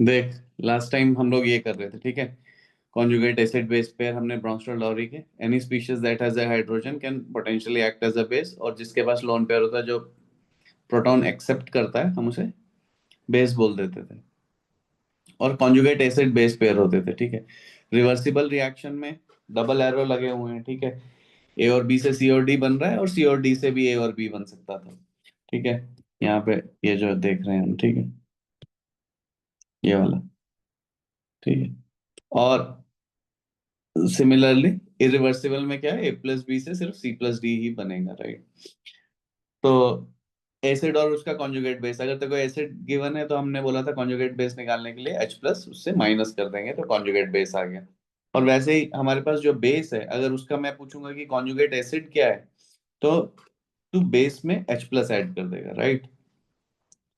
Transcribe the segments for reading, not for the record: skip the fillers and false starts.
देख, last time हम लोग ये कर रहे थे, ठीक है। कॉन्जुगेट एसिड बेस पेयर हमने ब्रॉन्स्टर लॉरी के, any species that has a hydrogen can potentially act as a base, और जिसके पास लोन पेयर होता है जो प्रोटॉन एक्सेप्ट करता है, हम उसे बेस बोल देते थे। और कॉन्जुगेट एसिड बेस पेयर होते थे, ठीक है। रिवर्सिबल रिएक्शन में डबल एरो लगे हुए हैं, ठीक है। ए और बी से सी और डी बन रहा है, और सी और डी से भी ए और बी बन सकता था, ठीक है। यहाँ पे ये जो देख रहे हैं हम, ठीक है, ये वाला, ठीक है। और सिमिलरली इरिवर्सिबल में क्या है, ए प्लस बी से सिर्फ सी प्लस डी ही बनेगा, राइट। तो एसिड और उसका कॉन्जुगेट बेस, अगर तेरे को एसिड गिवन है तो हमने बोला था कॉन्जुगेट बेस निकालने के लिए H प्लस उससे माइनस कर देंगे तो कॉन्जुगेट बेस आ गया। और वैसे ही हमारे पास जो बेस है, अगर उसका मैं पूछूंगा कि कॉन्जुगेट एसिड क्या है, तो तू बेस में H प्लस ऐड कर देगा, राइट।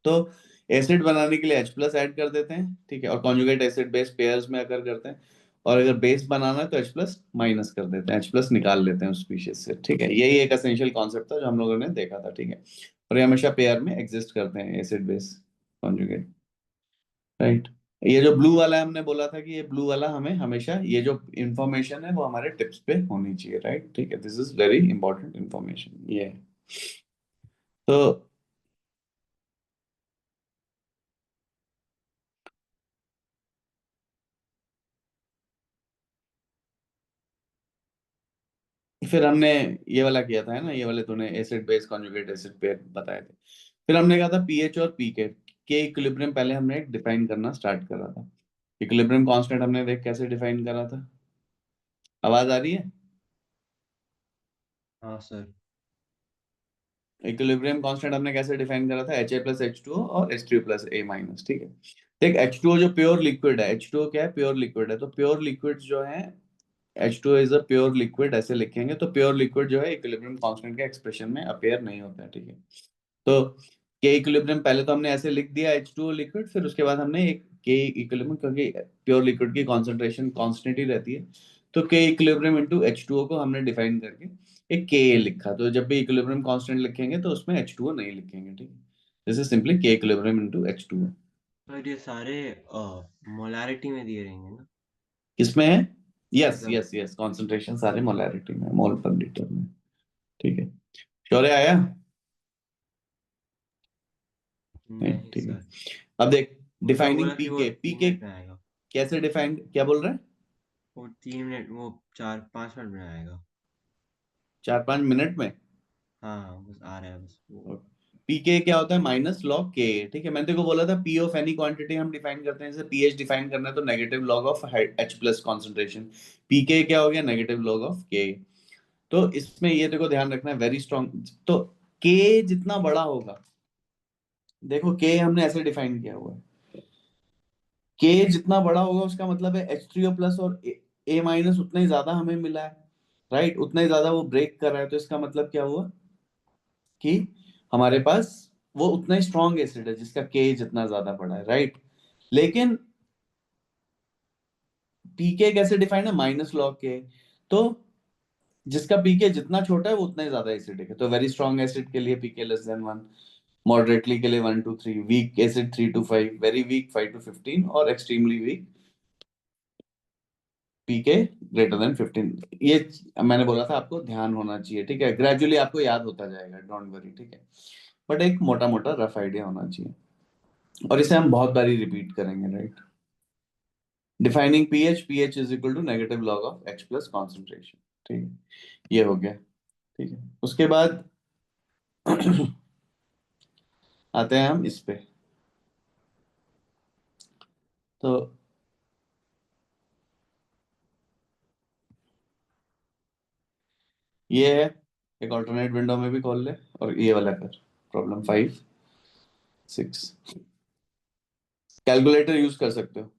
तो एसिड बनाने के लिए H प्लस ऐड कर देते हैं, ठीक है। और कॉन्जुगेट एसिड बेस पेयर्स में अगर करते हैं, और अगर बेस बनाना है तो H प्लस माइनस कर देते हैं, H प्लस निकाल लेते हैं उस स्पीशीज से, ठीक है। यही एक एसेंशियल कॉन्सेप्ट था जो हम लोगों ने देखा था, ठीक है। और ये हमेशा पेयर में एग्जिस्ट करते हैं, एसिड बेस कॉन्जुगेट, राइट। ये जो ब्लू वाला है, हमने बोला था कि ये ब्लू वाला हमें हमेशा, ये जो इंफॉर्मेशन है वो हमारे टिप्स पे होनी चाहिए, राइट, ठीक है। This is very important information, ये है। तो फिर हमने ये वाला किया था, है ना, ये वाले तूने acid base conjugate acid pair बताए थे। फिर हमने कहा था पीएच और पीके के इक्विलिब्रियम पहले हमने डिफाइन करना स्टार्ट करा था। इक्विलिब्रियम कांस्टेंट हमने देख कैसे डिफाइन करा था। आवाज आ रही है? हाँ सर। इक्विलिब्रियम कांस्टेंट हमने कैसे डिफाइन करा था, Ha+H2O और H3+A-, ठीक है। देख, H2O जो प्योर लिक्विड है, H2O क्या है, प्योर लिक्विड है, तो प्योर लिक्विड जो है, H2O is a pure liquid ऐसे लिखेंगे, तो प्योर लिक्विड जो है इक्विलिब्रियम कांस्टेंट के एक्सप्रेशन में अपेयर नहीं होता है, ठीक है। तो के इक्विलिब्रियम पहले तो हमने ऐसे लिख दिया H2O लिक्विड, फिर उसके बाद हमने एक के इक्विलिब्रियम, क्योंकि प्योर लिक्विड की कॉन्सेंट्रेशन कांस्टेंट ही रहती है, तो के इक्विलिब्रियम इनटू H2O को हमने डिफाइन करके एक के लिखा। तो जब भी इक्विलिब्रियम कांस्टेंट लिखेंगे तो उसमें H2O नहीं लिखेंगे, ठीक है। दिस इज सिंपली के इक्विलिब्रियम इनटू H2O। सर ये सारे मोलारिटी में दिए रहेंगे ना? किसमें है? यस मतलब यस यस, कॉन्सेंट्रेशन सारे मोलैरिटी में, मोल पर लीटर में, ठीक है। शौर्य आया? नहीं, नहीं ठीक है। सर। अब देख, उसका डिफाइनिंग बोला कि वो पीके, तीन पीके मिनट में आएगा। कैसे डिफाइन, क्या बोल रहा है? वो 3 मिनट, वो 4-5 मिनट में आएगा। 4-5 मिनट में? हाँ हाँ, बस आ रहा है बस वो। पीके क्या होता है, माइनस लॉग के, ठीक है। मैंने तेको बोला था पी ऑफ एनी क्वांटिटी हम डिफाइन करते हैं, जैसे पीएच डिफाइन करना है तो negative log of H plus concentration. PK क्या हो गया, नेगेटिव लॉग ऑफ के। तो इसमें ये देखो ध्यान रखना है, वेरी स्ट्रॉन्ग। तो के जितना बड़ा होगा, देखो के हमने ऐसे डिफाइन किया हुआ है, के जितना बड़ा होगा उसका मतलब है H3O+ और ए माइनस उतना ही ज्यादा हमें मिला है, राइट। उतना ही ज्यादा वो ब्रेक कर रहा है, तो इसका मतलब क्या हुआ कि हमारे पास वो उतना ही स्ट्रॉन्ग एसिड है जिसका के जितना ज्यादा बड़ा है, राइट। लेकिन पीके कैसे डिफाइंड है, माइनस लॉग के। तो जिसका पीके जितना छोटा है वो उतना ही ज्यादा एसिडिक है, तो वेरी स्ट्रॉन्ग एसिड के लिए पीके <1, मॉडरेटली के लिए 1 to 3, weak acid 3 to 5, very weak 5 to 15, और एक्सट्रीमली वीक पीके <15। ये मैंने बोला था आपको ध्यान होना चाहिए, ठीक है। ग्रेजुअली आपको याद होता जाएगा, डोंट वरी, ठीक है। बट एक मोटा मोटा रफ आइडिया होना चाहिए, और इसे हम बहुत बारी रिपीट करेंगे, right. Defining pH, pH is equal to negative log of H plus concentration, ठीक है। ये हो गया, ठीक है। उसके बाद आते हैं हम इस पे। तो ये है, एक ऑल्टरनेट विंडो में भी खोल ले, और ये वाला कर, प्रॉब्लम 5, 6। कैलकुलेटर यूज कर सकते हो।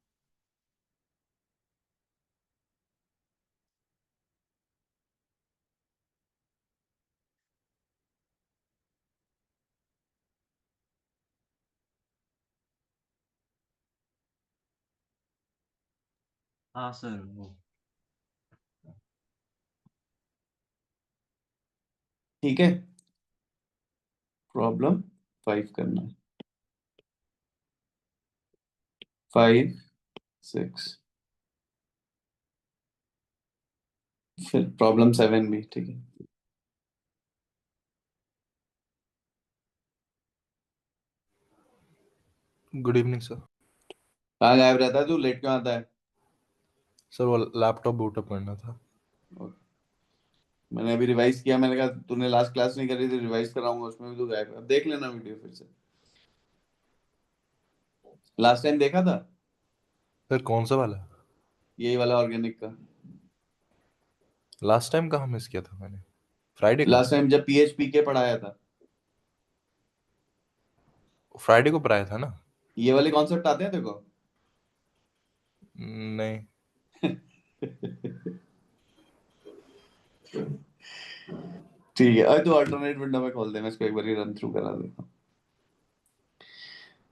हाँ सर वो। ठीक है, प्रॉब्लम 5 करना है। 5 6, फिर प्रॉब्लम 7 भी ठीक है। Good evening sir. कहाँ गायब रहता है तू, लेट क्यों आता है? सर वो लैपटॉप बूटअप करना था। मैंने अभी रिवाइज किया, मैंने कहा तूने लास्ट क्लास नहीं करी थी, रिवाइज कराऊंगा, उसमें भी तू गायब है। अब देख लेना वीडियो फिर से, लास्ट टाइम देखा था सर कौन सा वाला? यही वाला ऑर्गेनिक का। लास्ट टाइम कहाँ मिस किया था मैंने? फ्राइडे को? लास्ट टाइम जब पीएचपी के पढ़ाया था, फ्राइडे को पढ़ाया था ना? ये वाले कॉन्सेप्ट आते हैं देखो। नहीं। ठीक है, अरे तू अल्टरनेट विंडो में खोल दे, मैं इसको एक बार रन थ्रू करा देता हूँ।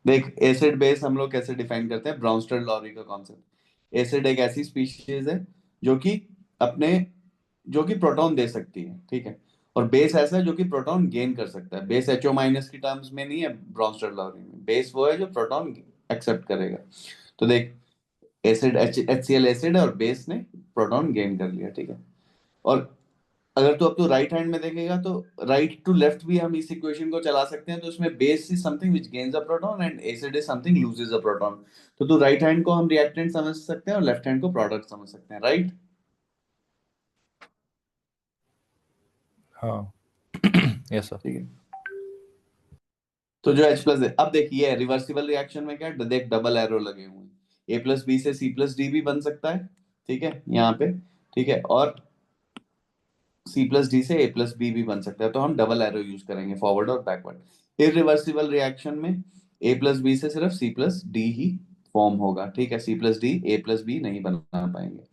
देख, एसिड बेस हम लोग कैसे डिफाइन करते हैं, ब्राउनस्टर लॉरी का कॉन्सेप्ट। एसिड एक ऐसी स्पीशीज है जो कि अपने जो कि प्रोटॉन दे सकती है, ठीक है। और बेस ऐसा है जो कि प्रोटॉन गेन कर सकता है। बेस एचओ माइनस की टर्म्स में नहीं है ब्राउनस्टर लॉरी में, बेस वो है जो प्रोटॉन एक्सेप्ट करेगा। तो देख, एसिड HCl एसिड है और बेस ने प्रोटॉन गेन कर लिया, ठीक है। और अगर तो अब तो राइट हैंड में देखेगा तो राइट टू लेफ्ट भी हम इस इक्वेशन को चला सकते हैं। तो इसमें base is something which gains a proton and acid is something loses a proton. तो तू राइट हैंड को हम रिएक्टेंट समझ सकते हैं और लेफ्ट हैंड को प्रोडक्ट समझ सकते हैं, राइट? हाँ। Yes sir. ठीक है। तो जो H प्लस है, अब देखिए रिवर्सिबल रिएक्शन में क्या है, देख डबल एरो लगे हुए हैं। ए प्लस बी से सी प्लस डी भी बन सकता है, ठीक है, यहाँ पे, ठीक है। और सी प्लस डी से ए प्लस बी भी बन सकता है, तो हम डबल एरो यूज करेंगे फॉरवर्ड और बैकवर्ड। इरिवर्सिबल रिएक्शन में ए प्लस बी से सिर्फ सी प्लस डी ही फॉर्म होगा, ठीक है। C plus D A plus B नहीं बना पाएंगे।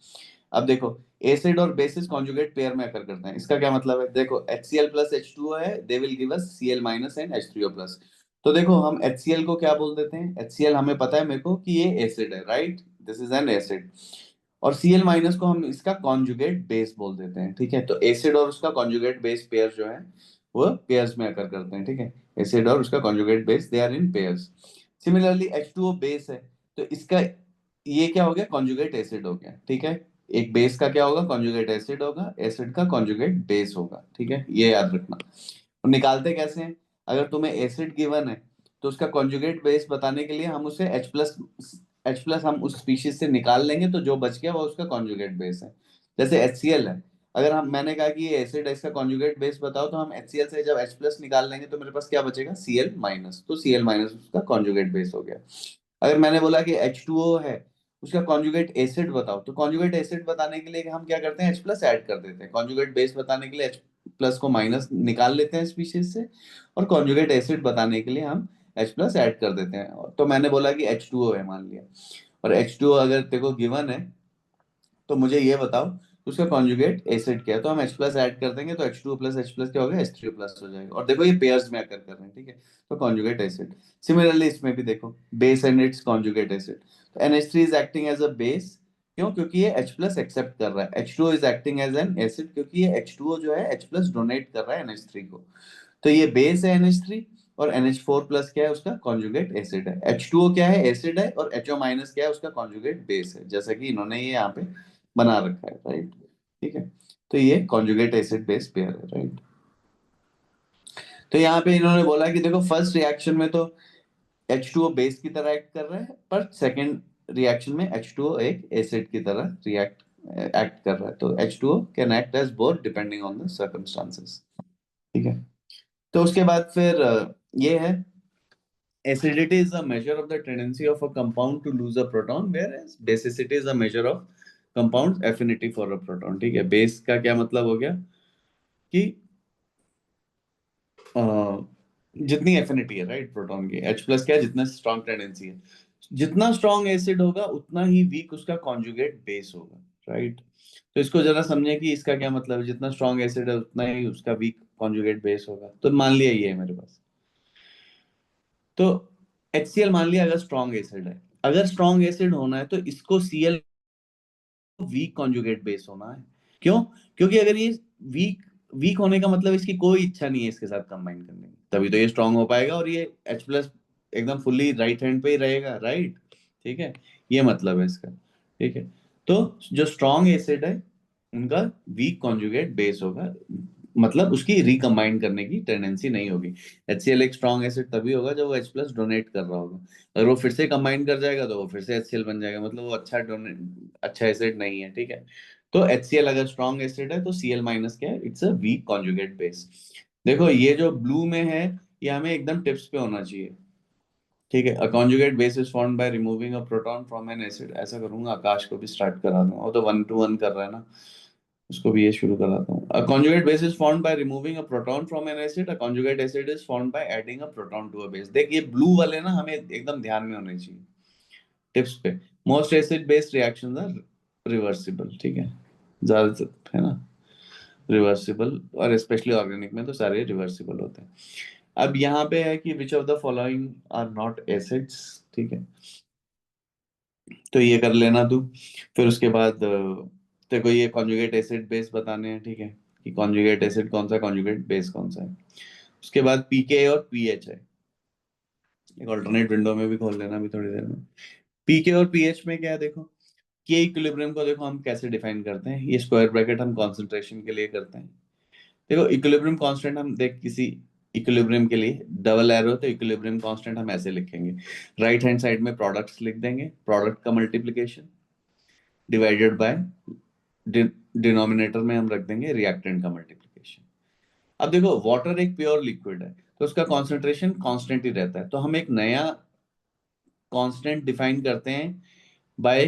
अब देखो, एसिड और बेसिस कॉन्जुगेट पेयर में अकर करते हैं, इसका क्या मतलब है? देखो HCl प्लस H2O है, they will give us Cl minus and H3O plus. तो देखो हम HCl को क्या बोल देते हैं, HCl हमें पता है मेरे को कि ये एसिड है, right, this is an acid. और Cl माइनस को हम इसका कॉन्जुगेट बेस बोल देते हैं, ठीक है। तो एसिड और उसका कॉन्जुगेट बेस पेयर जो है वो पेयर्स में अकर करते हैं, ठीक है। एसिड और उसका conjugate base they are in pairs. Similarly H2O base है, तो इसका ये क्या हो गया, कॉन्जुगेट एसिड हो गया, ठीक है। एक बेस का क्या होगा, कॉन्जुगेट एसिड होगा, एसिड का कॉन्जुगेट बेस होगा, ठीक है, ये याद रखना। और निकालते कैसे हैं, अगर तुम्हें एसिड गिवन है तो उसका कॉन्जुगेट बेस बताने के लिए हम उसे H प्लस हम उस स्पीशीज से निकाल लेंगे, तो जो बच गया वो उसका कॉन्जुगेट बेस है। जैसे HCl है, अगर हम मैंने कहा कि ये एसिड है, इसका कॉन्जुगेट बेस बताओ, तो हम HCl से जब H प्लस निकाल लेंगे तो मेरे पास क्या बचेगा, Cl माइनस, तो Cl माइनस उसका कॉन्जुगेट बेस हो गया। अगर मैंने बोला कि H2O है, उसका कॉन्जुगेट एसिड बताओ, तो कॉन्जुगेट एसिड बताने के लिए हम क्या करते हैं, H प्लस ऐड कर देते हैं। कॉन्जुगेट बेस बताने के लिए H प्लस को माइनस निकाल लेते हैं स्पीशीज से, और कॉन्जुगेट एसिड बताने के लिए हम H प्लस ऐड कर देते हैं। तो मैंने बोला कि H2O है मान लिया, और H2O अगर तेरे को गिवन है तो मुझे ये बताओ उसका कॉन्जुगेट एसिड क्या है, तो हम H प्लस ऐड कर देंगे, तो H2O प्लस H प्लस क्या हो गया, H3O प्लस हो जाएगा। और देखो ये पेयर्स में आकर कर रहे हैं, ठीक है, तो कॉन्जुगेट एसिड। सिमिलरली इसमें भी देखो, base and its conjugate acid, तो NH3 is acting as a base, क्यों, क्योंकि ये H प्लस एक्सेप्ट कर रहा है। H2O is acting as an acid, क्योंकि ये H2O जो है H प्लस डोनेट कर रहा है NH3 को। तो ये बेस है NH3, और NH4 प्लस क्या है, उसका कॉन्जुगेट एसिड है। H2O क्या है, एसिड है, और HO माइनस क्या है, उसका कॉन्जुगेट बेस है, जैसा कि इन्होंने ये यहाँ पे बना रखा है, राइट, ठीक है। तो ये कॉन्जुगेट एसिड बेस पेयर है, राइट। तो यहाँ पे इन्होंने बोला कि देखो फर्स्ट रिएक्शन में तो H2O बेस की तरह एक्ट कर रहा है, पर सेकेंड रिएक्शन में H2O एक एसिड की तरह एक्ट कर रहा है। तो H2O can act as both depending on the circumstances, ठीक है। तो उसके बाद फिर ये है, acidity is a measure of the tendency of a compound to lose a proton, whereas basicity is a measure of compound's affinity for a proton, ठीक है। बेस का क्या मतलब हो गया कि अ, जितनी एफिनिटी है, राइट, प्रोटॉन की। H प्लस क्या है, जितना स्ट्रॉन्ग टेंडेंसी है, जितना स्ट्रॉन्ग एसिड होगा उतना ही वीक उसका कॉन्जुगेट बेस होगा, राइट। तो इसको जरा समझे कि इसका क्या मतलब है, जितना स्ट्रॉन्ग एसिड है उतना ही उसका वीक कॉन्जुगेट बेस होगा। तो मान लिया ये है मेरे पास, तो HCl मान लिया अगर स्ट्रॉन्ग एसिड है, अगर स्ट्रॉन्ग एसिड होना है तो इसको Cl वीक कॉन्जुगेट बेस होना है। क्यों? क्योंकि अगर ये वीक वीक होने का मतलब इसकी कोई इच्छा नहीं है इसके साथ कंबाइन करने की, तभी तो ये स्ट्रांग हो पाएगा, और ये H प्लस एकदम फुल्ली राइट हैंड पे ही रहेगा, राइट। ठीक है, ये मतलब है इसका। ठीक है, तो जो स्ट्रॉन्ग एसिड है उनका वीक कॉन्जुगेट बेस होगा, मतलब उसकी रिकम्बाइन करने की टेंडेंसी नहीं होगी। HCl एक स्ट्रॉन्ग एसिड तभी होगा जब वो H प्लस डोनेट कर रहा होगा। अगर वो फिर से कंबाइन कर जाएगा तो वो फिर से HCl बन जाएगा, मतलब वो अच्छा एसिड नहीं है। ठीक है, तो HCl अगर स्ट्रॉन्ग एसिड है तो Cl माइनस क्या है, it's a weak conjugate base. देखो ये जो ब्लू में है ये हमें एकदम टिप्स पे होना चाहिए। ठीक है, a conjugate base is formed by removing a proton from an acid. ऐसा करूंगा, आकाश को भी स्टार्ट करा दूंगा, वो तो 1 to 1 कर रहा है ना, उसको भी ये शुरू कराता हूँ। A conjugate base is formed by removing a proton from an acid. A conjugate acid is formed by adding a proton to a base. देख ये ब्लू वाले ना हमें एकदम ध्यान में होने चाहिए टिप्स पे। Most acid based reactions are reversible. ठीक है, ज्यादातर है ना रिवर्सिबल, और स्पेशली ऑर्गेनिक में तो सारे रिवर्सिबल होते हैं। अब यहाँ पे है कि which of the following are not acids. ठीक है, तो ये कर लेना तू। फिर उसके बाद तेरे को ये कॉन्जुगेट एसिड बेस बताने हैं। ठीक है, कि कॉन्जुगेट एसिड कौन सा है, कॉन्जुगेट बेस कौन सा है। उसके बाद पीके और पीएच है, एक ऑल्टरनेट विंडो में भी खोल लेना अभी थोड़ी देर में। पीके और पीएच में क्या है, देखो के इक्विलिब्रियम को देखो हम कैसे डिफाइन करते हैं, ये स्क्वायर ब्रैकेट हम कॉन्सेंट्रेशन के लिए करते हैं। देखो इक्विलिब्रियम कांस्टेंट हम देख किसी इक्विलिब्रियम के लिए डबल एरो, तो इक्विलिब्रियम कांस्टेंट हम ऐसे लिखेंगे, राइट हैंड साइड में प्रोडक्ट्स लिख देंगे, प्रोडक्ट का मल्टीप्लिकेशन डिवाइडेड बाय डिनोमिनेटर में हम रख देंगे रिएक्टेंट का मल्टीप्लिकेशन। अब देखो वाटर एक प्योर लिक्विड है तो उसका कॉन्सेंट्रेशन कांस्टेंट ही रहता है, तो हम एक नया कांस्टेंट डिफाइन करते हैं बाय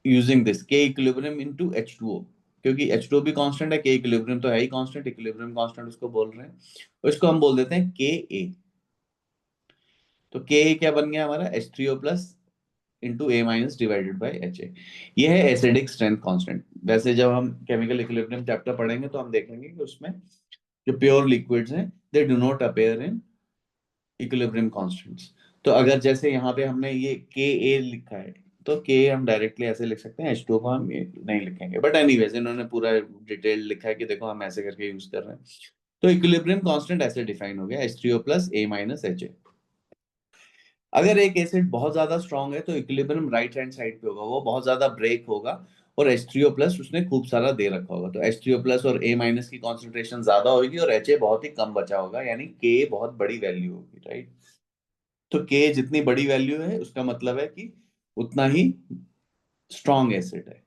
यूजिंग दिस के इक्विलिब्रियम इनटू H2O। क्योंकि H2O भी कांस्टेंट है, के इक्विलिब्रियम तो है ही कांस्टेंट, इक्विलिब्रियम कांस्टेंट उसको बोल रहे हैं, तो इसको हम बोल देते हैं Ka। तो Ka क्या बन गया हमारा, H3O plus into A minus divided by HA। ये है एसिडिक स्ट्रेंथ कांस्टेंट। वैसे जब हम केमिकल इक्विलिब्रियम चैप्टर पढ़ेंगे तो हम देखेंगे कि उसमें जो प्योर लिक्विड्स हैं they do not appear in equilibrium constants. तो अगर जैसे यहाँ पे हमने ये Ka लिखा है तो Ka हम डायरेक्टली ऐसे लिख सकते हैं, H2O को हम ये नहीं लिखेंगे, बट एनीवेज इन्होंने पूरा डिटेल लिखा है कि देखो हम ऐसे करके यूज कर रहे हैं। तो इक्विलिब्रियम कांस्टेंट ऐसे डिफाइन हो गया, H3O plus A minus HA। अगर एक एसिड बहुत ज्यादा स्ट्रांग है तो इक्विलिब्रियम राइट हैंड साइड पे होगा, वो बहुत ज्यादा ब्रेक होगा, और H3O प्लस उसने खूब सारा दे रखा होगा, तो H3O प्लस और A माइनस की कॉन्सेंट्रेशन ज्यादा होगी और HA बहुत ही कम बचा होगा, यानी K बहुत बड़ी वैल्यू होगी, राइट। तो K जितनी बड़ी वैल्यू है उसका मतलब है कि उतना ही स्ट्रॉन्ग एसिड है।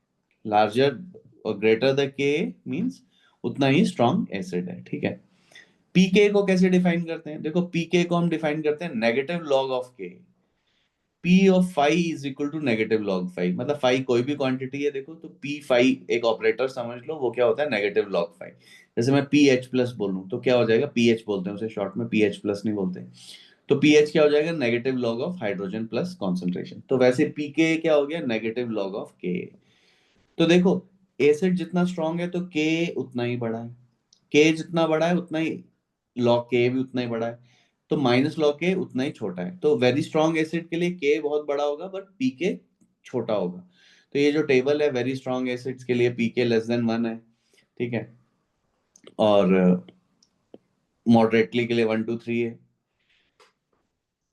लार्जर और ग्रेटर द K मींस उतना ही स्ट्रॉन्ग एसिड है। ठीक है, पीके को कैसे डिफाइन करते हैं, देखो पीके को हम डिफाइन करते हैं नेगेटिव लॉग ऑफ के। P of five is equal to negative log five, मतलब फाइव कोई भी क्वांटिटी है देखो, तो पी फाइव एक ऑपरेटर समझ लो, वो क्या होता है नेगेटिव लॉग फाइव। जैसे मैं पी एच प्लस बोलूं तो क्या हो जाएगा, पी एच बोलते हैं उसे शॉर्ट में, पी एच प्लस नहीं बोलते। तो पी एच क्या हो जाएगा, negative log of hydrogen plus concentration. तो वैसे पी के क्या हो गया, नेगेटिव लॉग ऑफ के। तो देखो एसिड जितना स्ट्रांग है तो के उतना ही बड़ा है, के जितना बड़ा है उतना ही लॉग के भी उतना ही बड़ा है, तो माइनस लॉग के उतना ही छोटा है। तो वेरी स्ट्रॉन्ग एसिड के लिए के बहुत बड़ा होगा बट पी के छोटा होगा। तो ये जो टेबल है वेरी स्ट्रॉन्ग एसिड्स के लिए पी के लेस देन 1 है। ठीक है, और मॉडरेटली के लिए 1 to 3 है,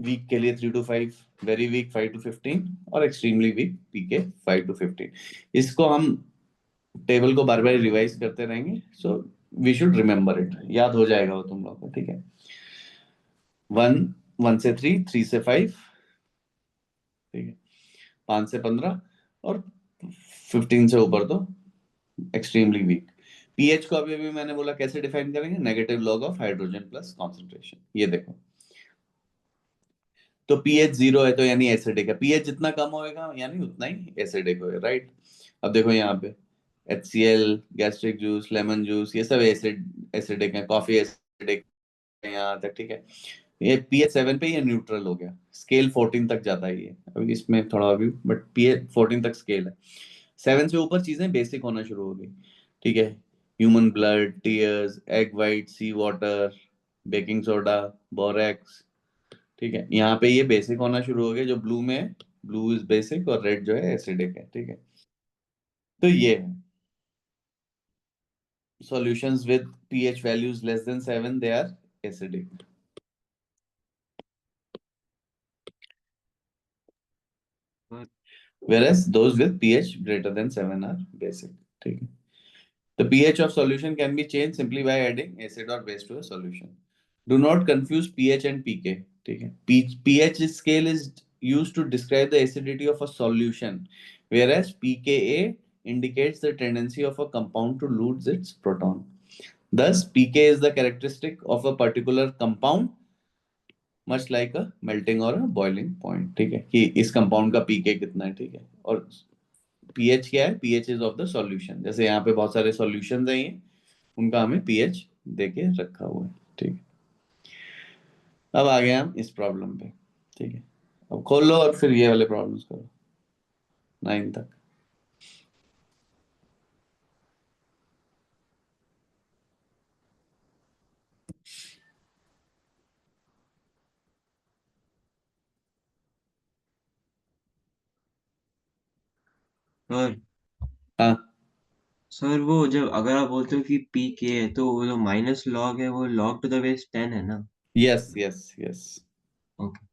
वीक के लिए 3 to 5, वेरी वीक 5 to 15, और एक्सट्रीमली वीक पीके 5 to 15। इसको हम टेबल को बार बार रिवाइज करते रहेंगे, so we should remember it, याद हो जाएगा वो तुम लोग को। ठीक है, 1 1 से 3, 3 से 5, ठीक है, 5 से 15, और 15 से ऊपर तो एक्सट्रीमली वीक। पीएच को अभी अभी मैंने बोला कैसे डिफाइन करेंगे, negative log of hydrogen plus concentration. ये देखो, तो पीएच 0 है तो यानी एसिडिक है, पीएच जितना कम होएगा यानी उतना ही एसिडिक होएगा, राइट। अब देखो यहाँ पे HCl, gastric juice, lemon juice, ये सब एसिडिक है, कॉफी एसिडिक है यहाँ तक। ठीक है, ये pH 7 पे ये न्यूट्रल हो गया, स्केल 14 तक जाता है ये, अभी इसमें थोड़ा अभी, बट pH 14 तक स्केल है। 7 से ऊपर चीजें बेसिक होना शुरू हो गई। ठीक है, human blood, tears, egg white, sea water, baking soda, borax. ठीक है, यहाँ पे ये बेसिक होना शुरू हो गया, जो ब्लू में है, ब्लू इज बेसिक और रेड जो है एसिडिक है। ठीक है, तो ये है solutions with pH values less than 7, they are acidic। But whereas those with pH greater than 7 are basic. ठीक है. The pH of solution can be changed simply by adding acid or base to a solution. Do not confuse pH and pK. ठीक है. pH scale is used to describe the acidity of a solution, whereas pKa indicates the tendency of a compound to lose its proton. Thus, pK is the characteristic of a particular compound, much like a melting or a boiling point. ठीक है, कि इस compound का pK कितना है. ठीक है. और pH क्या है? pH is of the solution. जैसे यहाँ पे बहुत सारे सॉल्यूशंस हैं ये, उनका हमें pH देके रखा हुआ है. ठीक है. अब आ गए हम इस प्रॉब्लम पे. ठीक है. अब खोल लो और फिर ये वाले प्रॉब्लम्स करो 9 तक. सर हाँ. सर वो जब अगर आप बोलते हो कि पी के है तो वो जो माइनस लॉग है वो लॉग टू द बेस 10 है ना? Yes yes yes. ओके.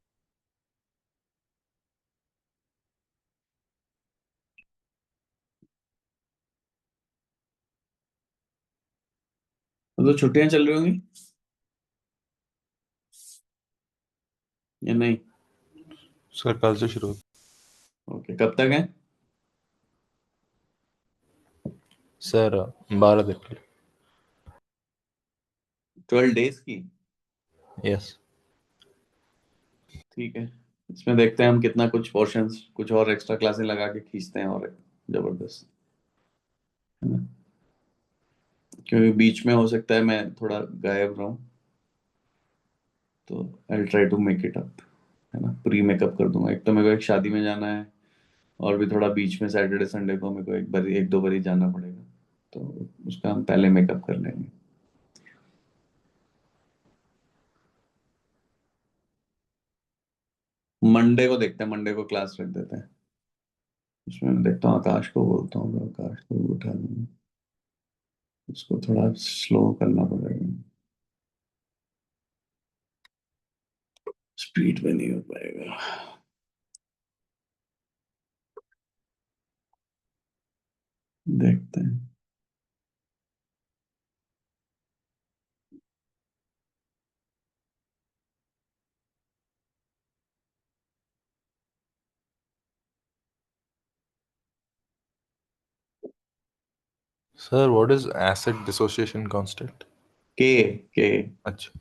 तो छुट्टियां चल रही होंगी या नहीं? सर कल से शुरू. ओके. कब तक है? सर 12 दिन के 12 days की. लिए. यस. ठीक है. इसमें देखते हैं हम कितना कुछ पोर्शंस कुछ और एक्स्ट्रा क्लासेस लगा के खींचते हैं और जबरदस्त, है ना. क्योंकि बीच में हो सकता है मैं थोड़ा गायब रहूं, तो I try to make it up, है ना. प्री मेकअप कर दूंगा. एक तो मेरे को एक शादी में जाना है, और भी थोड़ा बीच में सैटरडे संडे को मेरे को एक दो बार ही जाना पड़ेगा, तो उसका हम पहले मेकअप कर लेंगे. मंडे को देखते हैं, मंडे को क्लास रख देते हैं. उसमें मैं देखता हूँ, आकाश को बोलता हूँ, आकाश को भी उठा लूंगा. उसको थोड़ा स्लो करना पड़ेगा, स्पीड में नहीं हो पाएगा. देखते हैं. Sir what is acid dissociation constant? के के अच्छा.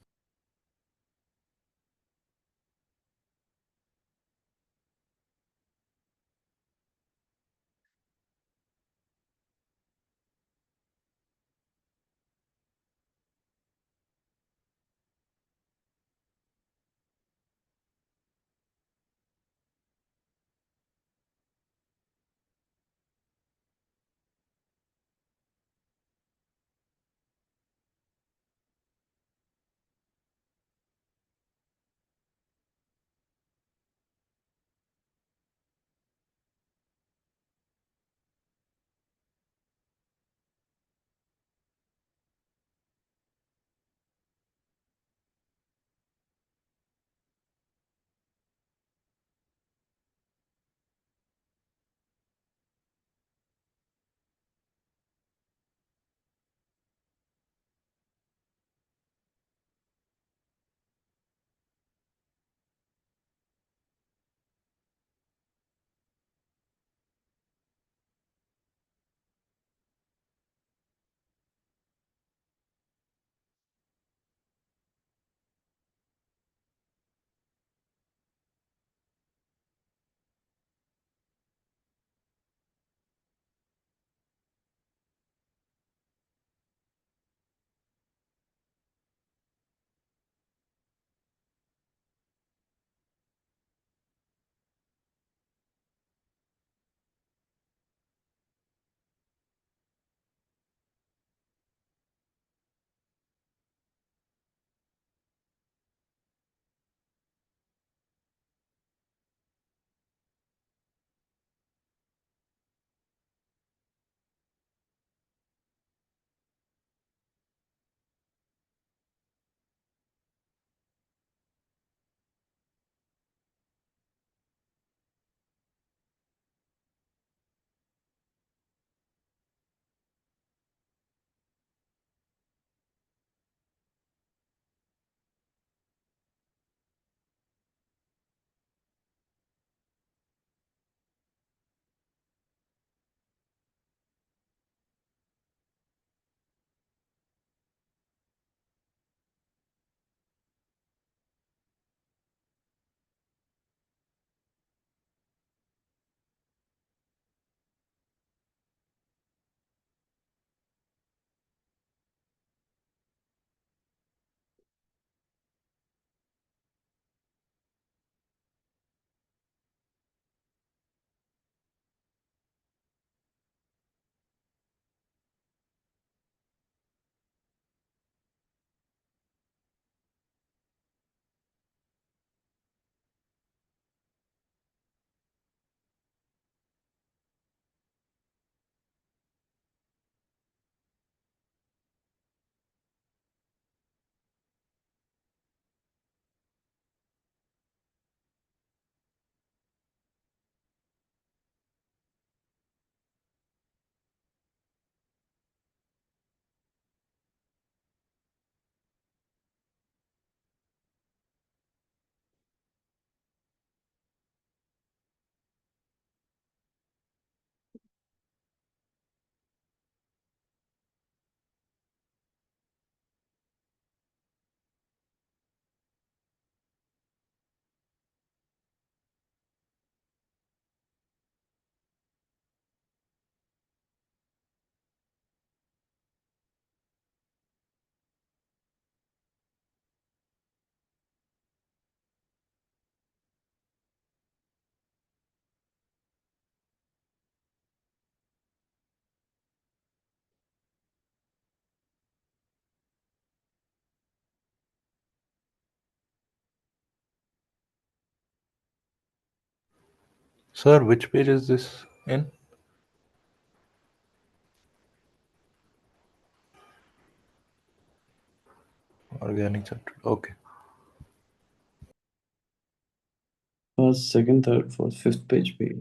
Sir, which page is this in? Organic chapter. Okay. First, second, third, fourth, fifth page पे.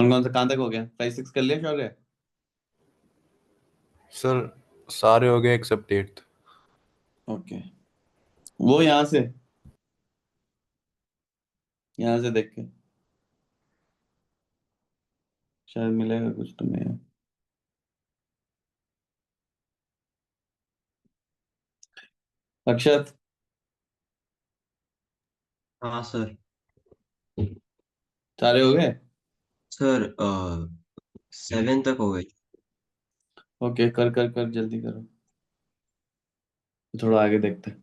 कौन सा कहाँ तक हो गया? 5 6 कर लिया शौर्य? सर सारे हो गए एक्सेप्ट एट्थ। ओके, वो यहाँ से देख के शायद मिलेगा कुछ तुम्हें। अक्षत, हाँ सर। सारे हो गए? सर 7 तक हो गए। ओके, कर कर कर जल्दी करो, थोड़ा आगे देखते हैं।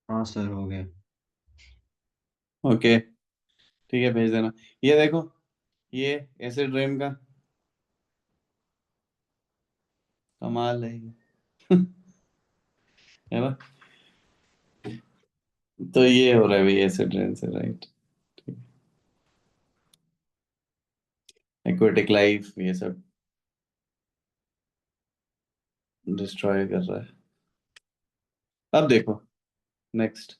हाँ सर हो गए। ओके, ठीक है, भेज देना। ये देखो, ये एसिड रेन का कमाल है ये। है ना? तो ये हो रहा है भाई एसिड रेन से, राइट? एक्वेटिक लाइफ ये सब डिस्ट्रॉय कर रहा है। अब देखो नेक्स्ट,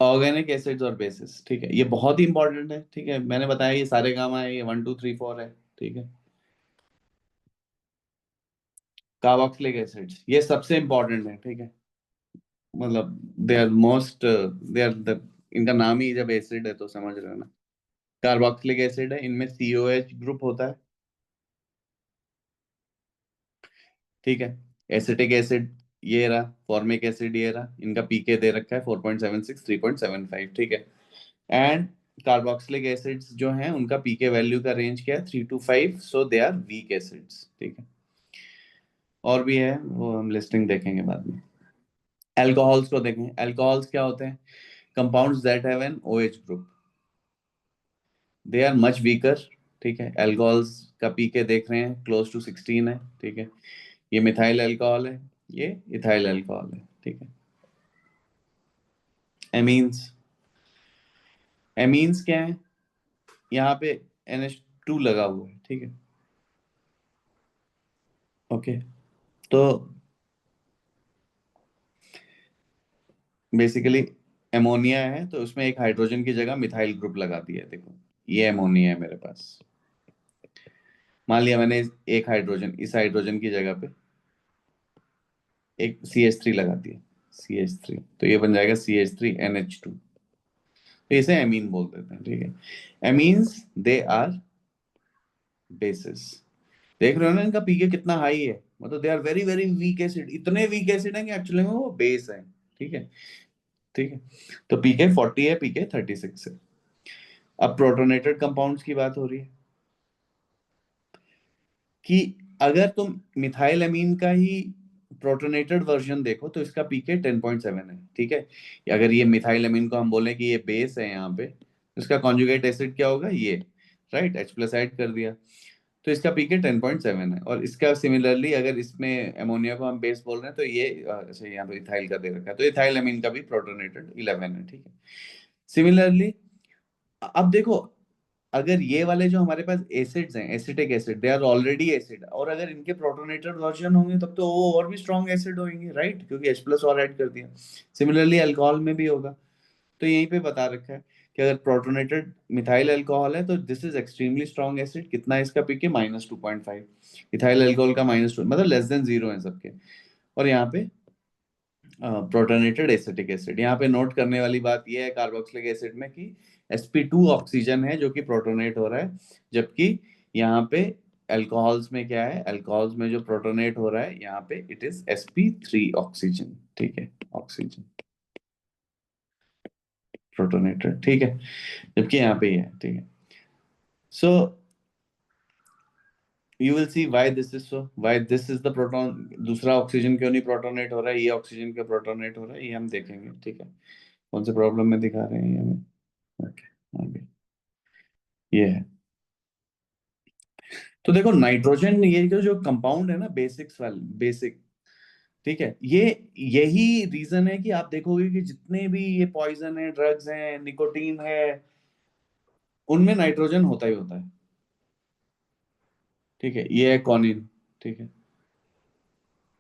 ऑर्गेनिक एसिड्स और बेसिस, ठीक है, ये बहुत ही इंपॉर्टेंट है, ठीक है, मैंने बताया ये सारे काम आए, ये 1 2 3 4 है, ठीक है। कार्बोक्सिलिक एसिड्स ये सबसे इंपॉर्टेंट है, ठीक है, मतलब they are most, they are the, इनका नाम ही जब एसिड है तो समझ रहे हो ना। कार्बोक्सिलिक एसिड है, इनमें COH ग्रुप होता है, ठीक है। एसिटिक एसिड ये रहा, फॉर्मिक एसिड ये रहा, इनका पीके दे रखा है 4.76 3.75, ठीक है। एंड कार्बोक्सिलिक एसिड्स जो हैं उनका पीके वैल्यू का रेंज क्या है, 3 to 5, so they are weak acids, ठीक है। और भी है, वो हम लिस्टिंग देखेंगे बाद में। एल्कोहल्स को देखें, एल्कोहल्स क्या होते हैं, compounds that have an OH group, they are much weaker, ठीक है। एल्कोहल्स का पीके देख रहे हैं क्लोज टू 16 है, ठीक है। ये मिथाइल अल्कोहल है, ये इथाइल अल्कोहल है, ठीक है। एमीन्स, एमीन्स क्या है, यहाँ पे NH2 लगा हुआ है, ठीक है, ओके। तो बेसिकली एमोनिया है तो उसमें एक हाइड्रोजन की जगह मिथाइल ग्रुप लगा दिया है, देखो ये एमोनिया है मेरे पास, मान लिया मैंने एक हाइड्रोजन, इस हाइड्रोजन की जगह पे एक CH3 लगा दिया, CH3, तो ये बन जाएगा CH3NH2, तो इसे एमीन बोल देते हैं, ठीक है। एमीन्स दे आर बेसिस, देख रहे हो ना इनका पीके कितना हाई है, मतलब they are very very weak acid, इतने वीक एसिड है कि एक्चुअली में वो बेस है, ठीक है, ठीक है। तो पीके 40 है, पीके 36 है। अब प्रोटोनेटेड कंपाउंड्स की बात हो रही है कि अगर तुम मिथाइल अमीन का ही प्रोटोनेटेड वर्जन देखो तो इसका पीके 10.7 है, ठीक है। अगर ये मिथाइल अमीन को हम बोले कि ये बेस है यहाँ पे, तो इसका कॉन्जुगेट एसिड क्या होगा, ये, राइट, H+ ऐड कर दिया, तो इसका पीके 10.7 है। और इसका सिमिलरली अगर इसमें अमोनिया को हम बेस बोल रहे हैं तो ये अच्छा यहाँ पे इथाइल का दे रखा है, तो इथाइल अमीन का भी प्रोटोनेटेड 11 है, ठीक है। सिमिलरली अब देखो, अगर ये वाले जो हमारे पास एसिड्स हैं, acetic acid, they are already acid, और अगर इनके प्रोटोनेटेड वर्जन होंगे तब तो वो और भी स्ट्रॉन्ग एसिड होंगे, राइट, क्योंकि H+ और ऐड कर दिया। सिमिलरली अल्कोहल में भी होगा, तो यहीं पे बता रखा है कि अगर प्रोटोनेटेड मिथाइल अल्कोहल है तो this is extremely strong acid, कितना है इसका पीके, -2.5। इथाइल अल्कोहल का -2, मतलब लेस देन 0 है सबके। और यहाँ पे प्रोटोनेटेड एसिटिक एसिड, यहाँ पे नोट करने वाली बात यह है कार्बोक्सिलिक एसिड में कि sp2 ऑक्सीजन है जो कि प्रोटोनेट हो रहा है, जबकि यहाँ पे अल्कोहल्स में क्या है, अल्कोहल्स में जो प्रोटोनेट हो रहा है यहाँ पे इट इज sp3 ऑक्सीजन, ठीक है, ऑक्सीजन प्रोटोनेटेड, ठीक है, जबकि यहाँ पे ये है, ठीक है। So you will see why this is so, why this is the proton, दूसरा ऑक्सीजन क्यों नहीं प्रोटोनेट हो रहा है, ये ऑक्सीजन क्यों प्रोटोनेट हो रहा है, ये हम देखेंगे, ठीक है, कौन से प्रॉब्लम में दिखा रहे हैं ये हमें, ओके, आगे ये है। तो देखो नाइट्रोजन, ये जो कंपाउंड है ना, बेसिक्स वाले, बेसिक, ठीक है, ये यही रीजन है कि आप देखोगे कि जितने भी ये पॉइजन है, ड्रग्स हैं, निकोटीन है, उनमें नाइट्रोजन होता ही होता है, ठीक है, ये है कॉनिन, ठीक है।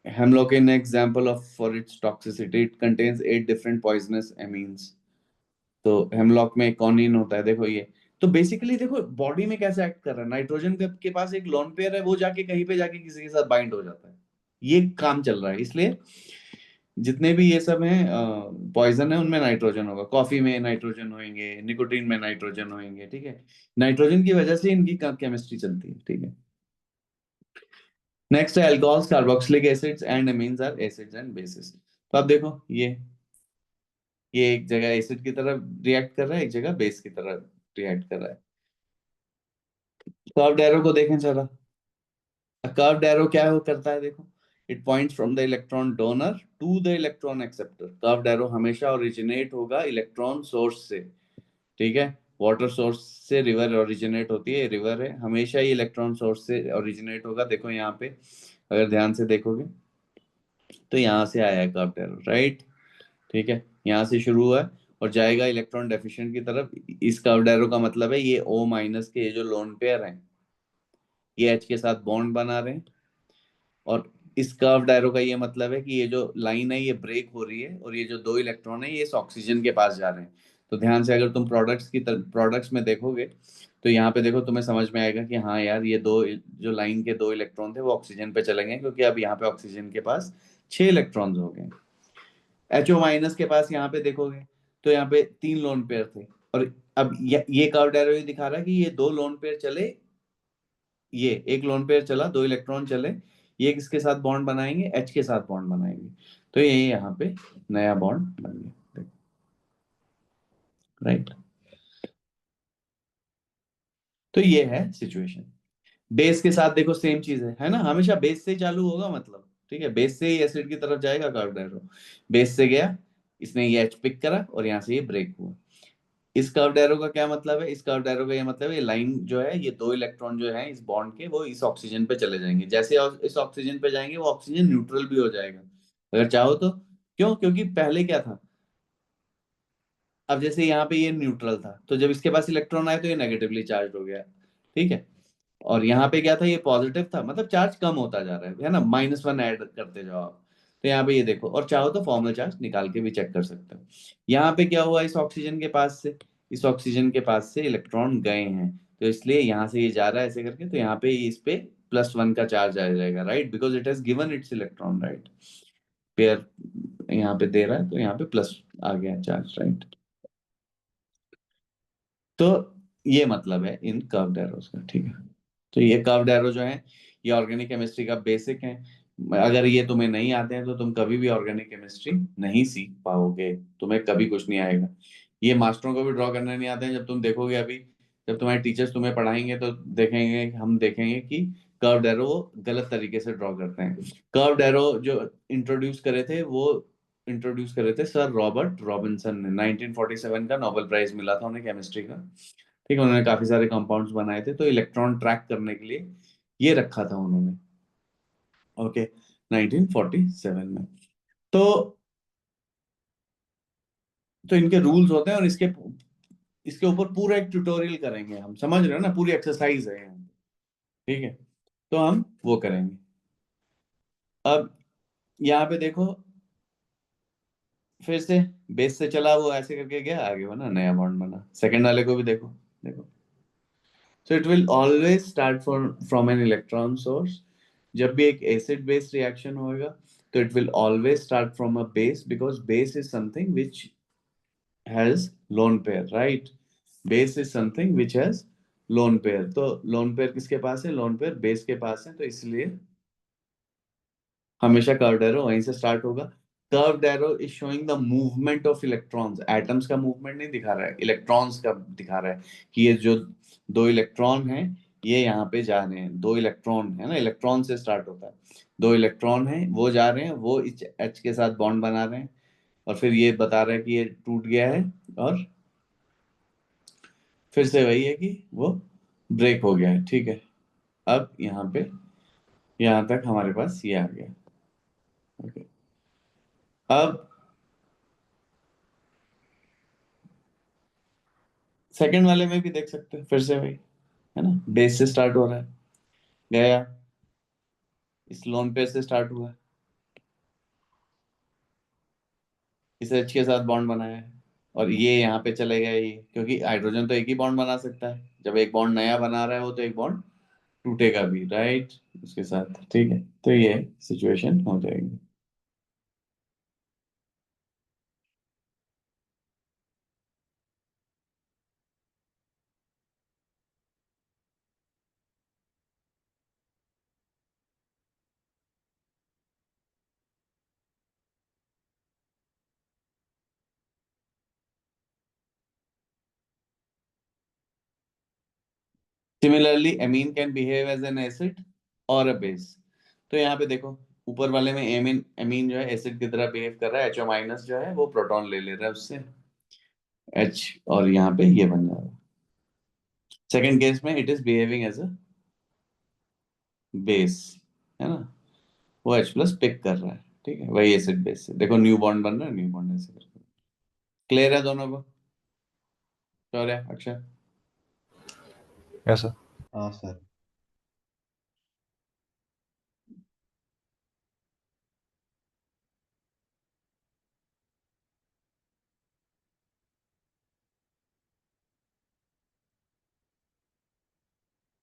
Hemlock in example of for its toxicity, it contains 8 different poisonous amines, तो हेमलॉक में कॉनिन होता है, देखो ये। तो बेसिकली देखो बॉडी में कैसे एक्ट कर रहा है, नाइट्रोजन के पास एक लोन पेयर है, वो जाके कहीं पे जाके किसी के साथ बाइंड हो जाता है, ये काम चल रहा है, इसलिए जितने भी ये सब हैं पॉइजन है उनमें नाइट्रोजन होगा, कॉफी में नाइट्रोजन होंगे, निकोटीन में नाइट्रोजन होंगे, ठीक है, नाइट्रोजन की वजह से इनकी केमिस्ट्री चलती है, ठीक है। नेक्स्ट है alcohols, carboxylic acids and amines are acids and bases. तो आप देखो ये एक जगह एसिड की तरह रिएक्ट कर रहा है, एक जगह बेस की तरह रिएक्ट कर रहा है। कर्व्ड एरो को देखें जरा, कर्व्ड एरो क्या हो करता है, देखो it points from the electron donor to the electron acceptor, curved arrow हमेशा ओरिजिनेट होगा इलेक्ट्रॉन सोर्स से, ठीक है, वाटर सोर्स से रिवर ओरिजिनेट होती है, रिवर है, हमेशा ही इलेक्ट्रॉन सोर्स से ओरिजिनेट होगा, देखो यहाँ पे अगर ध्यान से देखोगे तो यहाँ से आया है कर्व्ड एरो, राइट, ठीक है, यहाँ से शुरू हुआ है और जाएगा इलेक्ट्रॉन डेफिशिएंट की तरफ। इस कर्व्ड एरो का मतलब है ये O- के ये जो लोन पेयर हैं ये H के साथ बॉन्ड बना रहे हैं, और इस कर्व्ड एरो का ये मतलब है कि ये जो लाइन है ये ब्रेक हो रही है और ये जो दो इलेक्ट्रॉन है ये इस ऑक्सीजन के पास जा रहे हैं। तो ध्यान से अगर तुम प्रोडक्ट्स में देखोगे तो यहाँ पे देखो तुम्हें समझ में आएगा कि हाँ यार ये दो जो लाइन के दो इलेक्ट्रॉन थे वो ऑक्सीजन पे चले गए, क्योंकि अब यहाँ पे ऑक्सीजन के पास 6 इलेक्ट्रॉन्स हो गए। HO माइनस के पास यहाँ पे देखोगे तो यहाँ पे 3 लोन पेयर थे, और अब ये कर्व्ड एरो ये दिखा रहा है कि ये 2 लोन पेयर चले, ये एक लोन पेयर चला, 2 इलेक्ट्रॉन चले, ये किसके साथ बॉन्ड बनाएंगे, H के साथ बॉन्ड बनाएंगे। तो ये यहाँ पे नया बॉन्ड बन गया, राइट। तो ये है सिचुएशन। बेस के साथ देखो सेम चीज है ना, हमेशा बेस से ही चालू होगा, मतलब ठीक है, बेस से ही एसिड की तरफ जाएगा कर्व्ड एरो। बेस से गया, इसने ये H पिक करा और यहाँ से ये ब्रेक हुआ। इस कर्व्ड एरो का क्या मतलब है, इस कर्व्ड एरो का ये मतलब है ये लाइन जो है, ये 2 इलेक्ट्रॉन जो है इस बॉन्ड के वो इस ऑक्सीजन पे चले जाएंगे। जैसे इस ऑक्सीजन पे जाएंगे वो ऑक्सीजन न्यूट्रल भी हो जाएगा अगर चाहो तो। क्यों? क्योंकि पहले क्या था, अब जैसे यहाँ पे ये न्यूट्रल था तो जब इसके पास इलेक्ट्रॉन आए तो ये नेगेटिवली चार्ज हो गया, ठीक है। और यहाँ पे क्या था, ये पॉजिटिव था, मतलब चार्ज कम होता जा रहा है ना, -1 ऐड करते जाओ आप। तो यहाँ पे ये देखो, और चाहो तो फॉर्मल चार्ज निकाल के भी चेक कर सकते हो। यहाँ पे क्या हुआ, इस ऑक्सीजन के पास से, इस ऑक्सीजन के पास से इलेक्ट्रॉन गए हैं, तो इसलिए यहाँ से ये जा रहा है ऐसे करके, तो यहाँ पे इस पे +1 का चार्ज आ जाएगा, right, because it has given it's electron, right. Pair यहाँ पे दे रहा है तो यहाँ पे प्लस आ गया चार्ज, राइट। तो ये मतलब है इन कर्व्ड एरोस का, ठीक है। तो ये कर्व्ड एरो जो है ये ऑर्गेनिक केमिस्ट्री का बेसिक है। अगर ये तुम्हें नहीं आते हैं तो तुम कभी भी ऑर्गेनिक केमिस्ट्री नहीं सीख पाओगे, तुम्हें कभी कुछ नहीं आएगा। ये मास्टरों को भी ड्रॉ करना नहीं आते हैं, जब तुम देखोगे अभी, जब तुम्हारे टीचर्स तुम्हें पढ़ाएंगे तो देखेंगे, हम देखेंगे कि कर्व्ड एरो वो गलत तरीके से ड्रॉ करते हैं। कर्व्ड एरो जो इंट्रोड्यूस करे थे वो इंट्रोड्यूस करे थे सर रॉबर्ट रॉबिन्सन ने, 1947 का नोबेल प्राइज मिला था उन्हें केमिस्ट्री का, ठीक है। उन्होंने काफी सारे कंपाउंड्स बनाए थे, तो इलेक्ट्रॉन ट्रैक करने के लिए ये रखा था उन्होंने, ओके, 1947 में। तो तो इनके रूल्स होते हैं, और इसके इसके ऊपर पूरा एक ट्यूटोरियल करेंगे हम, समझ रहे हो ना, पूरी एक्सरसाइज है यहाँ, ठीक है। तो हम वो करेंगे। अब यहाँ पे देखो, फिर से बेस से चला, वो ऐसे करके गया, आगे बना, नया बॉन्ड बना। सेकंड वाले को भी देखो, देखो, so it will always start from an electron source. जब भी एक एसिड बेस रिएक्शन होएगा तो it will always start from a base, because base is something which has lone pair, right. Base is something which has lone pair. तो lone pair किसके पास है, lone pair base के पास है, तो इसलिए हमेशा कर्व्ड एरो वहीं से स्टार्ट होगा। Curved arrow is showing the movement of electrons, atoms का मूवमेंट नहीं दिखा रहा है, इलेक्ट्रॉन्स का दिखा रहा है कि ये जो 2 इलेक्ट्रॉन हैं ये यहाँ पे जा रहे हैं, 2 इलेक्ट्रॉन है ना, इलेक्ट्रॉन से स्टार्ट होता है, 2 इलेक्ट्रॉन है वो जा रहे हैं, वो इस H के साथ बॉन्ड बना रहे हैं, और फिर ये बता रहा है कि ये टूट गया है, और फिर से वही है कि वो ब्रेक हो गया है, ठीक है। अब यहाँ पे यहाँ तक हमारे पास ये आ गया, ओके। अब सेकंड वाले में भी देख सकते हैं, फिर से वही है ना, बेस से स्टार्ट हो रहा है, गया, इस लोन पेयर से स्टार्ट हुआ है, इस H के साथ बॉन्ड बनाया है, और ये यहाँ पे चले गए ये, क्योंकि हाइड्रोजन तो एक ही बॉन्ड बना सकता है, जब एक बॉन्ड नया बना रहा है वो तो एक बॉन्ड टूटेगा भी, राइट, उसके साथ, ठीक है। तो ये सिचुएशन हो जाएगी। Similarly amine can behave as an acid और अ बेस। तो यहाँ पे देखो, ऊपर वाले में एमीन एमीन जो है एसिड की तरह बिहेव कर रहा है, HO माइनस जो है वो प्रोटॉन ले ले रहा है उससे H, और यहाँ पे ये बन जा रहा है। सेकेंड केस में it is behaving as a base, है ना, वो H+ पिक कर रहा है, ठीक है, वही एसिड बेस से देखो न्यू बॉन्ड बन रहा है, न्यू बॉन्ड ऐसे करके। क्लियर है दोनों को? शौर्य, अक्षय? Yes, sir. हाँ सर।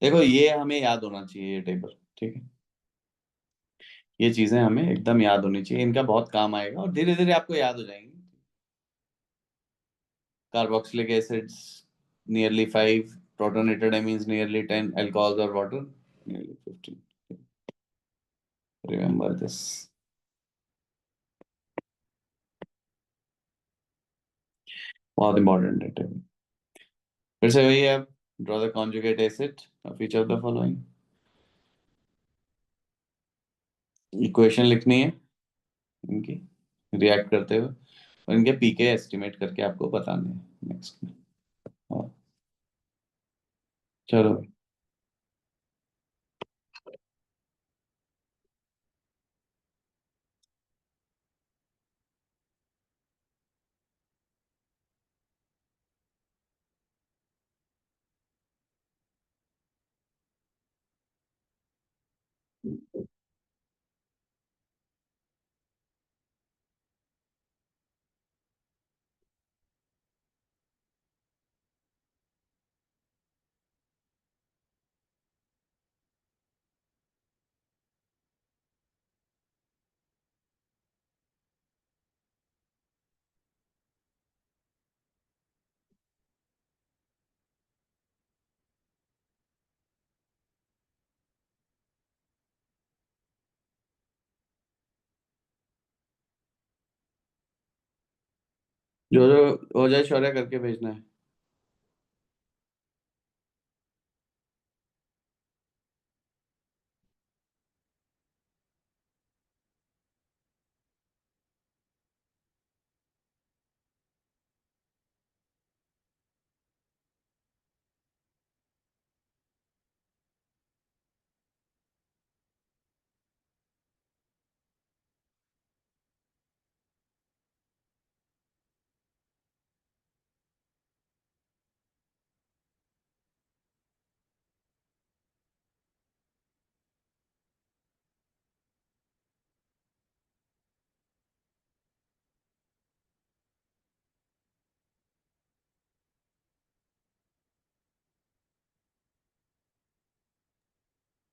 देखो ये हमें याद होना चाहिए, ये टेबल, ठीक है। ये चीजें हमें एकदम याद होनी चाहिए, इनका बहुत काम आएगा और धीरे धीरे आपको याद हो जाएंगी। Carboxylic acids nearly 5, protonated amines nearly 10, alcohols और वाटर नियरली 15। Remember this. बहुत इंपॉर्टेंट है टेबल। फिर से वही है, draw the conjugate acid of each of the following. Equation लिखनी है इनकी रिएक्ट करते हुए, और इनके पीके एस्टिमेट करके आपको बताने हैं नेक्स्ट में। और चलो। जो जो हो जाए शौर्य करके भेजना है।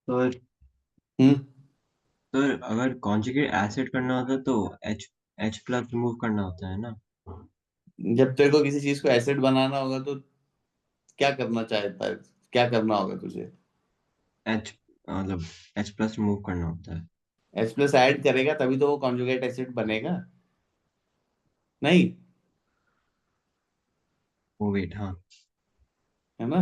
तो हम्म। तो अगर कॉन्जुगेट एसिड करना होता तो एच एच प्लस रिमूव करना होता है ना। जब तेरे को किसी चीज को एसिड बनाना होगा तो क्या करना चाहता है, क्या करना होगा तुझे? एच मतलब एच प्लस रिमूव करना होता है। H प्लस ऐड करेगा तभी तो वो कॉन्जुगेट एसिड बनेगा, नहीं? वो वेट, हाँ। है ना?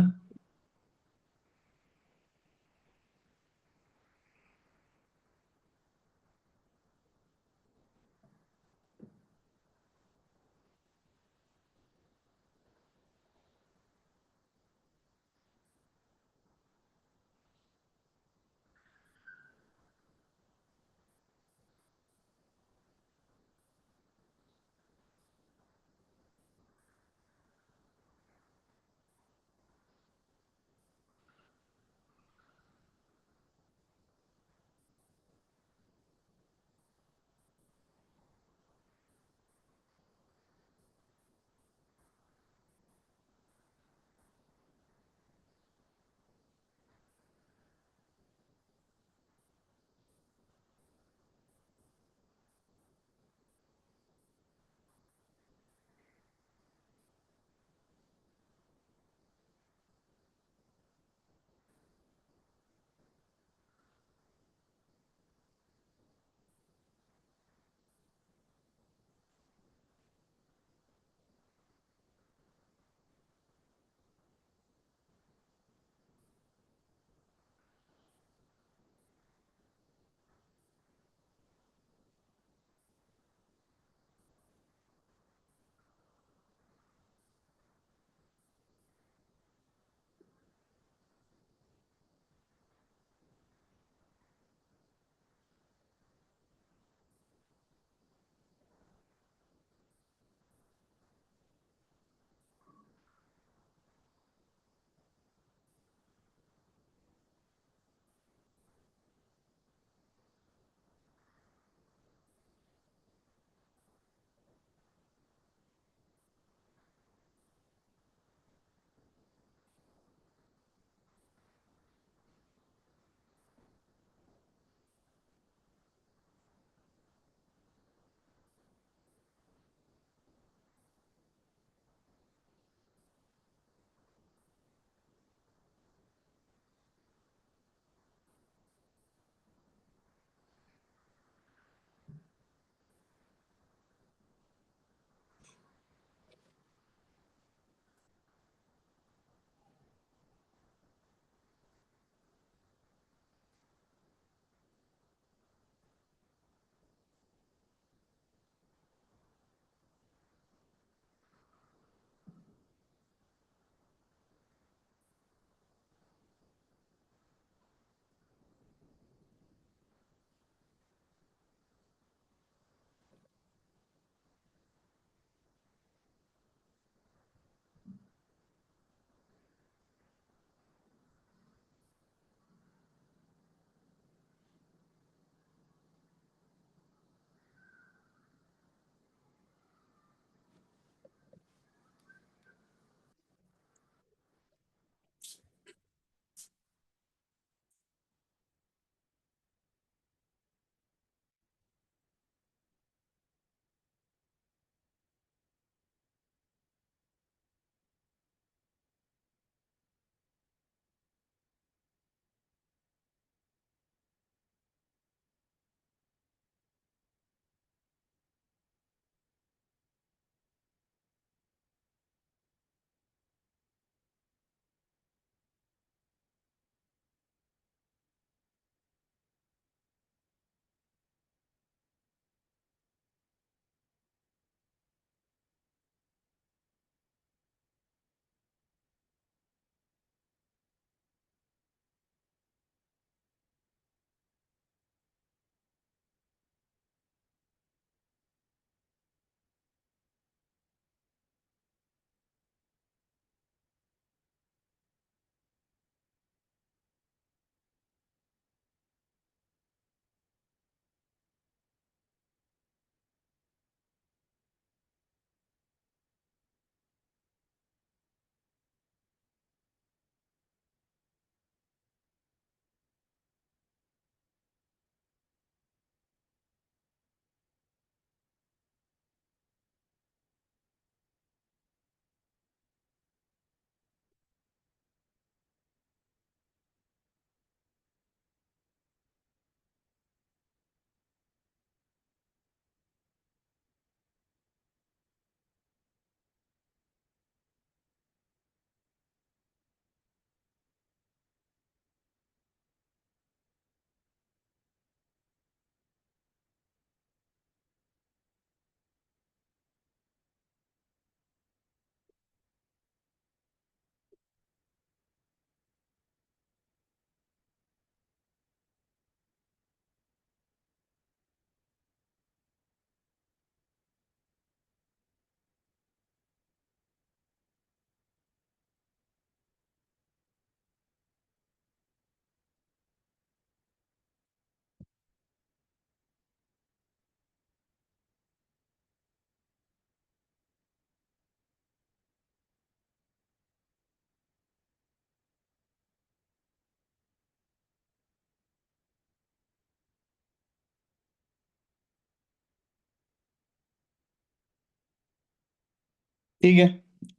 ठीक है,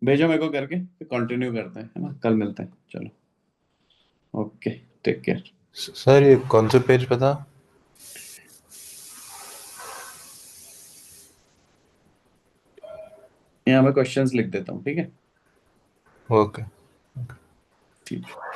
भेजो मेरे को करके, फिर कंटिन्यू करते हैं, है ना, कल मिलते हैं, चलो, ओके, टेक केयर। सर ये कौन से पेज पे था? यहाँ मैं क्वेश्चंस लिख देता हूँ, ठीक है, ओके। ठीक है।